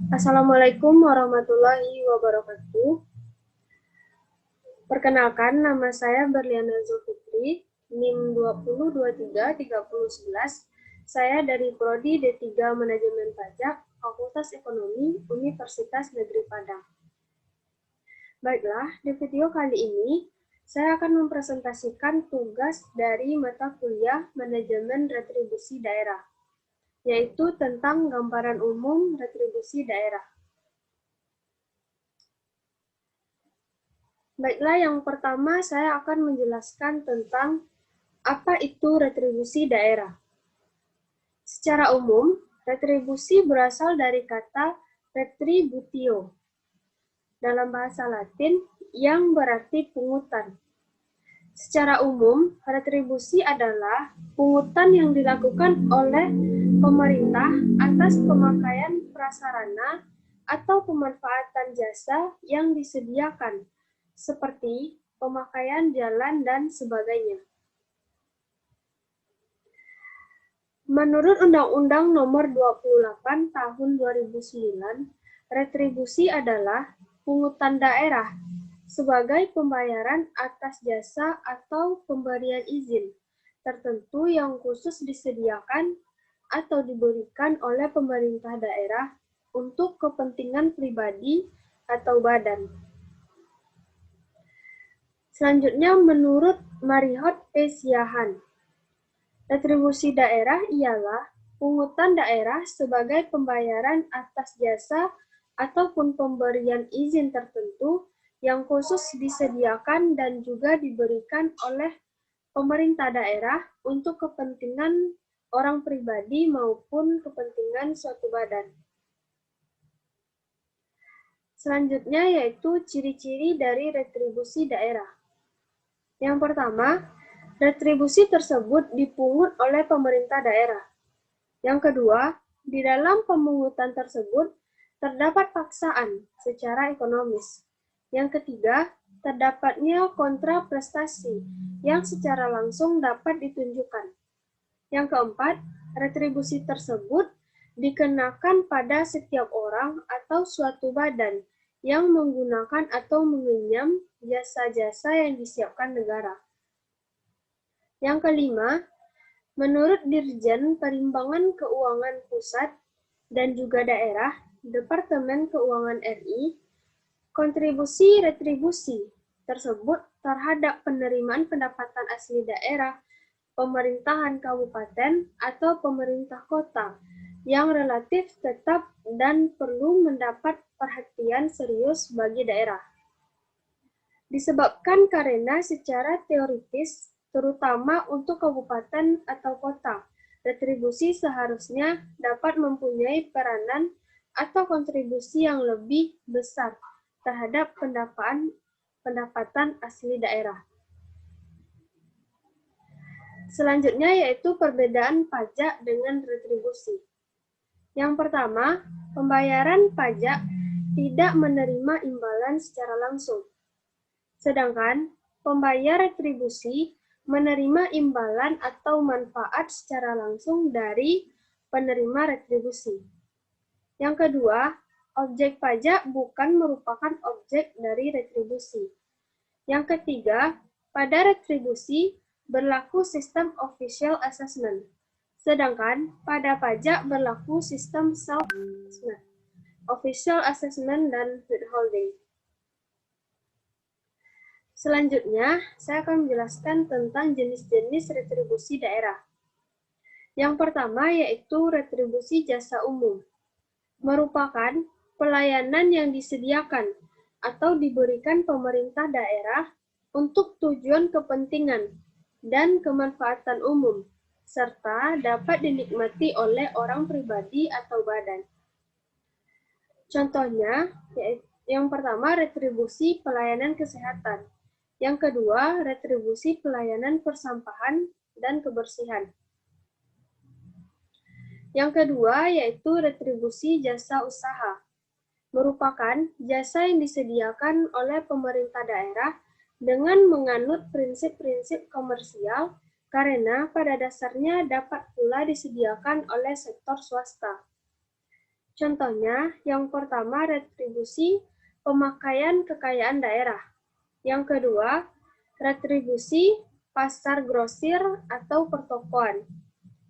Assalamualaikum warahmatullahi wabarakatuh. Perkenalkan, nama saya Berliana Zulfikri, NIM 20233011. Saya dari Prodi D3 Manajemen Pajak, Fakultas Ekonomi, Universitas Negeri Padang. Baiklah, di video kali ini, saya akan mempresentasikan tugas dari mata kuliah Manajemen Retribusi Daerah, yaitu tentang gambaran umum retribusi daerah. Baiklah, yang pertama saya akan menjelaskan tentang apa itu retribusi daerah. Secara umum, retribusi berasal dari kata retributio dalam bahasa Latin yang berarti pungutan. Secara umum, retribusi adalah pungutan yang dilakukan oleh pemerintah atas pemakaian prasarana atau pemanfaatan jasa yang disediakan, seperti pemakaian jalan dan sebagainya. Menurut Undang-Undang Nomor 28 Tahun 2009, retribusi adalah pungutan daerah sebagai pembayaran atas jasa atau pemberian izin tertentu yang khusus disediakan atau diberikan oleh pemerintah daerah untuk kepentingan pribadi atau badan. Selanjutnya, menurut Marihot P. Siahaan, retribusi daerah ialah pungutan daerah sebagai pembayaran atas jasa ataupun pemberian izin tertentu yang khusus disediakan dan juga diberikan oleh pemerintah daerah untuk kepentingan orang pribadi maupun kepentingan suatu badan. Selanjutnya yaitu ciri-ciri dari retribusi daerah. Yang pertama, retribusi tersebut dipungut oleh pemerintah daerah. Yang kedua, di dalam pemungutan tersebut terdapat paksaan secara ekonomis. Yang ketiga, terdapatnya kontraprestasi yang secara langsung dapat ditunjukkan. Yang keempat, retribusi tersebut dikenakan pada setiap orang atau suatu badan yang menggunakan atau mengenyam jasa-jasa yang disiapkan negara. Yang kelima, menurut Dirjen Perimbangan Keuangan Pusat dan juga Daerah, Departemen Keuangan RI, kontribusi retribusi tersebut terhadap penerimaan pendapatan asli daerah, pemerintahan kabupaten, atau pemerintah kota yang relatif tetap dan perlu mendapat perhatian serius bagi daerah. Disebabkan karena secara teoritis, terutama untuk kabupaten atau kota, retribusi seharusnya dapat mempunyai peranan atau kontribusi yang lebih besar terhadap pendapatan asli daerah. Selanjutnya yaitu perbedaan pajak dengan retribusi. Yang pertama, pembayaran pajak tidak menerima imbalan secara langsung. Sedangkan pembayar retribusi menerima imbalan atau manfaat secara langsung dari penerima retribusi. Yang kedua, objek pajak bukan merupakan objek dari retribusi. Yang ketiga, pada retribusi berlaku sistem official assessment, sedangkan pada pajak berlaku sistem self-assessment, official assessment, dan withholding. Selanjutnya, saya akan menjelaskan tentang jenis-jenis retribusi daerah. Yang pertama yaitu retribusi jasa umum, merupakan pelayanan yang disediakan atau diberikan pemerintah daerah untuk tujuan kepentingan dan kemanfaatan umum, serta dapat dinikmati oleh orang pribadi atau badan. Contohnya, yang pertama retribusi pelayanan kesehatan. Yang kedua, retribusi pelayanan persampahan dan kebersihan. Yang kedua, yaitu retribusi jasa usaha, merupakan jasa yang disediakan oleh pemerintah daerah dengan menganut prinsip-prinsip komersial karena pada dasarnya dapat pula disediakan oleh sektor swasta. Contohnya, yang pertama retribusi pemakaian kekayaan daerah. Yang kedua, retribusi pasar grosir atau pertokoan.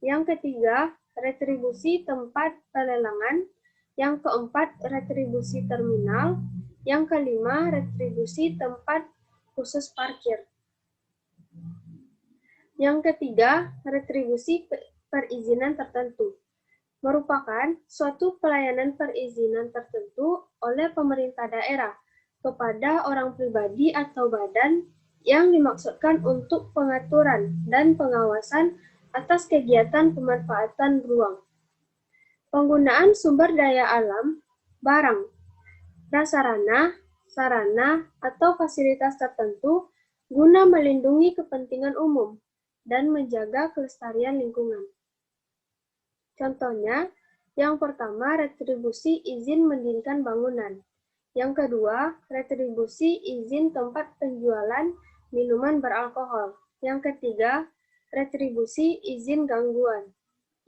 Yang ketiga, retribusi tempat pelelangan. Yang keempat, retribusi terminal. Yang kelima, retribusi tempat khusus parkir. Yang ketiga, retribusi perizinan tertentu. Merupakan suatu pelayanan perizinan tertentu oleh pemerintah daerah kepada orang pribadi atau badan yang dimaksudkan untuk pengaturan dan pengawasan atas kegiatan pemanfaatan ruang. Penggunaan sumber daya alam, barang, prasarana, sarana, atau fasilitas tertentu guna melindungi kepentingan umum dan menjaga kelestarian lingkungan. Contohnya, yang pertama retribusi izin mendirikan bangunan. Yang kedua, retribusi izin tempat penjualan minuman beralkohol. Yang ketiga, retribusi izin gangguan.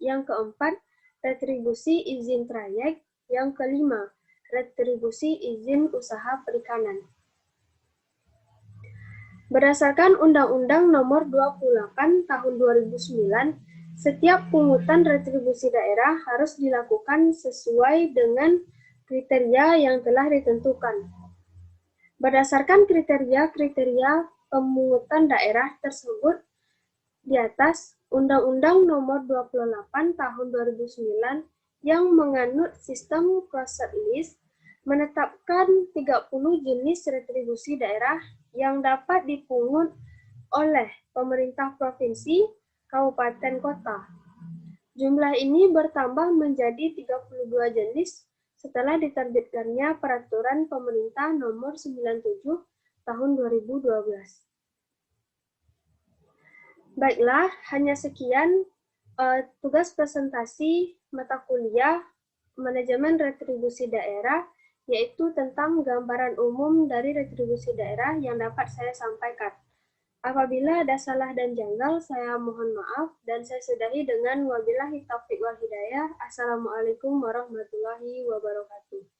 Yang keempat, retribusi izin trayek. Yang kelima, retribusi izin usaha perikanan. Berdasarkan Undang-Undang Nomor 28 Tahun 2009, setiap pungutan retribusi daerah harus dilakukan sesuai dengan kriteria yang telah ditentukan. Berdasarkan kriteria-kriteria pemungutan daerah tersebut di atas, Undang-Undang Nomor 28 Tahun 2009 yang menganut sistem closed list menetapkan 30 jenis retribusi daerah yang dapat dipungut oleh pemerintah provinsi, kabupaten, kota. Jumlah ini bertambah menjadi 32 jenis setelah diterbitkannya Peraturan Pemerintah Nomor 97 Tahun 2012. Baiklah, hanya sekian tugas presentasi mata kuliah Manajemen Retribusi Daerah, yaitu tentang gambaran umum dari retribusi daerah yang dapat saya sampaikan. Apabila ada salah dan janggal, saya mohon maaf, dan saya sudahi dengan wabillahi taufiq wal hidayah. Assalamualaikum warahmatullahi wabarakatuh.